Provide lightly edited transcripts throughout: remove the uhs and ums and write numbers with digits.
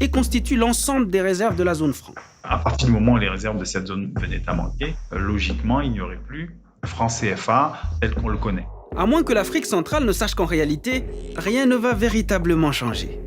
et constitue l'ensemble des réserves de la zone franc. À partir du moment où les réserves de cette zone venaient à manquer, logiquement, il n'y aurait plus le franc CFA tel qu'on le connaît. À moins que l'Afrique centrale ne sache qu'en réalité, rien ne va véritablement changer.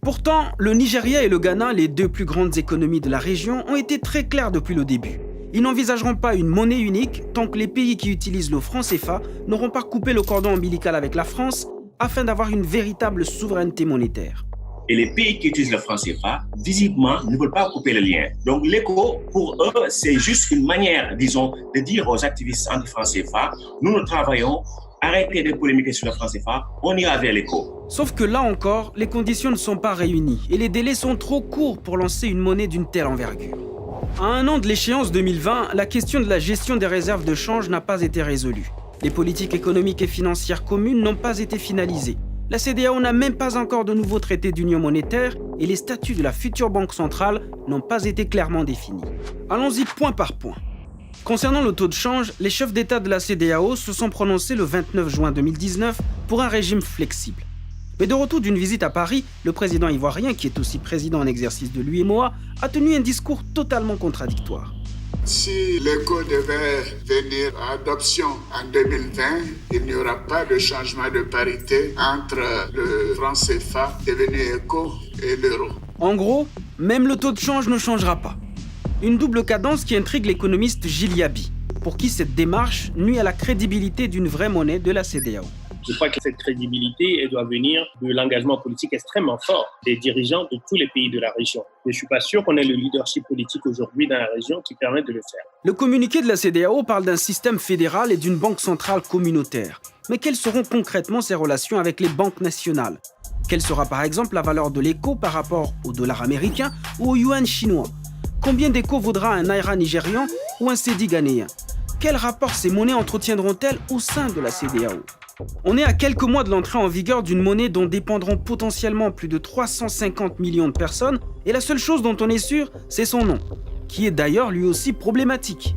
Pourtant, le Nigeria et le Ghana, les deux plus grandes économies de la région, ont été très clairs depuis le début. Ils n'envisageront pas une monnaie unique tant que les pays qui utilisent le franc CFA n'auront pas coupé le cordon ombilical avec la France afin d'avoir une véritable souveraineté monétaire. Et les pays qui utilisent le franc CFA, visiblement, ne veulent pas couper le lien. Donc l'éco, pour eux, c'est juste une manière, disons, de dire aux activistes anti-franc CFA, nous travaillons, arrêtez de polémiquer sur le franc CFA, on ira vers l'éco. Sauf que là encore, les conditions ne sont pas réunies et les délais sont trop courts pour lancer une monnaie d'une telle envergure. À un an de l'échéance 2020, la question de la gestion des réserves de change n'a pas été résolue. Les politiques économiques et financières communes n'ont pas été finalisées. La CEDEAO n'a même pas encore de nouveau traité d'union monétaire et les statuts de la future banque centrale n'ont pas été clairement définis. Allons-y point par point. Concernant le taux de change, les chefs d'État de la CEDEAO se sont prononcés le 29 juin 2019 pour un régime flexible. Mais de retour d'une visite à Paris, le président ivoirien, qui est aussi président en exercice de l'UEMOA, a tenu un discours totalement contradictoire. Si l'éco devait venir à adoption en 2020, il n'y aura pas de changement de parité entre le franc CFA devenu éco et l'euro. En gros, même le taux de change ne changera pas. Une double cadence qui intrigue l'économiste Gilles Yaby, pour qui cette démarche nuit à la crédibilité d'une vraie monnaie de la CEDEAO. Je crois que cette crédibilité elle doit venir de l'engagement politique extrêmement fort des dirigeants de tous les pays de la région. Et je ne suis pas sûr qu'on ait le leadership politique aujourd'hui dans la région qui permet de le faire. Le communiqué de la CEDEAO parle d'un système fédéral et d'une banque centrale communautaire. Mais quelles seront concrètement ces relations avec les banques nationales ? Quelle sera par exemple la valeur de l'éco par rapport au dollar américain ou au yuan chinois ? Combien d'éco vaudra un naira nigérian ou un cedi ghanéen ? Quel rapport ces monnaies entretiendront-elles au sein de la CEDEAO ? On est à quelques mois de l'entrée en vigueur d'une monnaie dont dépendront potentiellement plus de 350 millions de personnes et la seule chose dont on est sûr, c'est son nom, qui est d'ailleurs lui aussi problématique.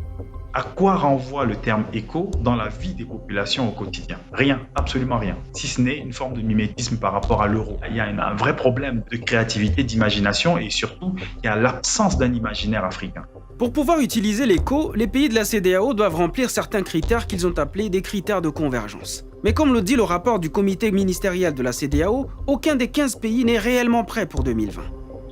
À quoi renvoie le terme éco dans la vie des populations au quotidien? Rien, absolument rien, si ce n'est une forme de mimétisme par rapport à l'euro. Il y a un vrai problème de créativité, d'imagination et surtout, il y a l'absence d'un imaginaire africain. Pour pouvoir utiliser l'éco, les pays de la CEDEAO doivent remplir certains critères qu'ils ont appelés des critères de convergence. Mais comme le dit le rapport du comité ministériel de la CEDEAO, aucun des 15 pays n'est réellement prêt pour 2020.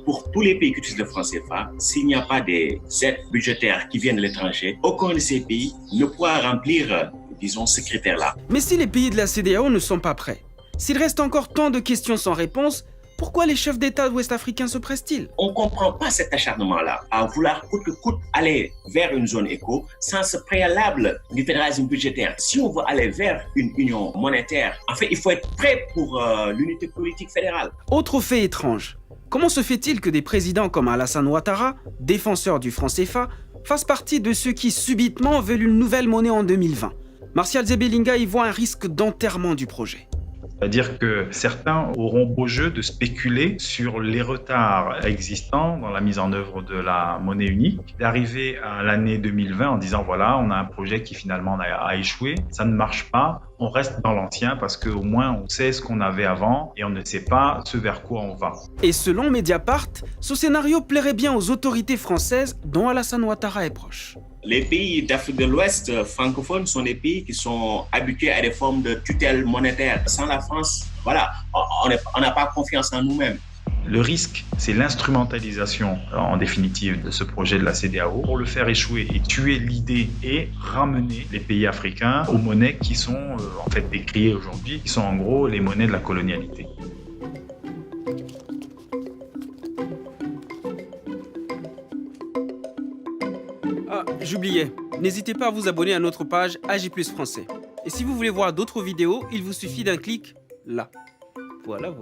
Pour tous les pays qui utilisent le franc CFA, s'il n'y a pas des aides budgétaires qui viennent de l'étranger, aucun de ces pays ne pourra remplir, disons, ces critères-là. Mais si les pays de la CEDEAO ne sont pas prêts, s'il reste encore tant de questions sans réponse, pourquoi les chefs d'État ouest-africains se pressent-ils ? On ne comprend pas cet acharnement-là à vouloir coûte que coûte aller vers une zone éco sans ce préalable du fédéralisme budgétaire. Si on veut aller vers une union monétaire, en fait, il faut être prêt pour l'unité politique fédérale. Autre fait étrange. Comment se fait-il que des présidents comme Alassane Ouattara, défenseur du franc CFA, fassent partie de ceux qui subitement veulent une nouvelle monnaie en 2020 ? Martial Zebelinga y voit un risque d'enterrement du projet. C'est-à-dire que certains auront beau jeu de spéculer sur les retards existants dans la mise en œuvre de la monnaie unique, d'arriver à l'année 2020 en disant voilà, on a un projet qui finalement a échoué, ça ne marche pas, on reste dans l'ancien parce qu'au moins on sait ce qu'on avait avant et on ne sait pas ce vers quoi on va. Et selon Mediapart, ce scénario plairait bien aux autorités françaises dont Alassane Ouattara est proche. Les pays d'Afrique de l'Ouest francophones sont des pays qui sont habitués à des formes de tutelle monétaire. Sans la France, voilà, on n'a pas confiance en nous-mêmes. Le risque, c'est l'instrumentalisation, en définitive, de ce projet de la CEDEAO pour le faire échouer et tuer l'idée et ramener les pays africains aux monnaies qui sont en fait décriées aujourd'hui, qui sont en gros les monnaies de la colonialité. Ah, j'oubliais. N'hésitez pas à vous abonner à notre page AJ+ Français. Et si vous voulez voir d'autres vidéos, il vous suffit d'un clic là. Voilà.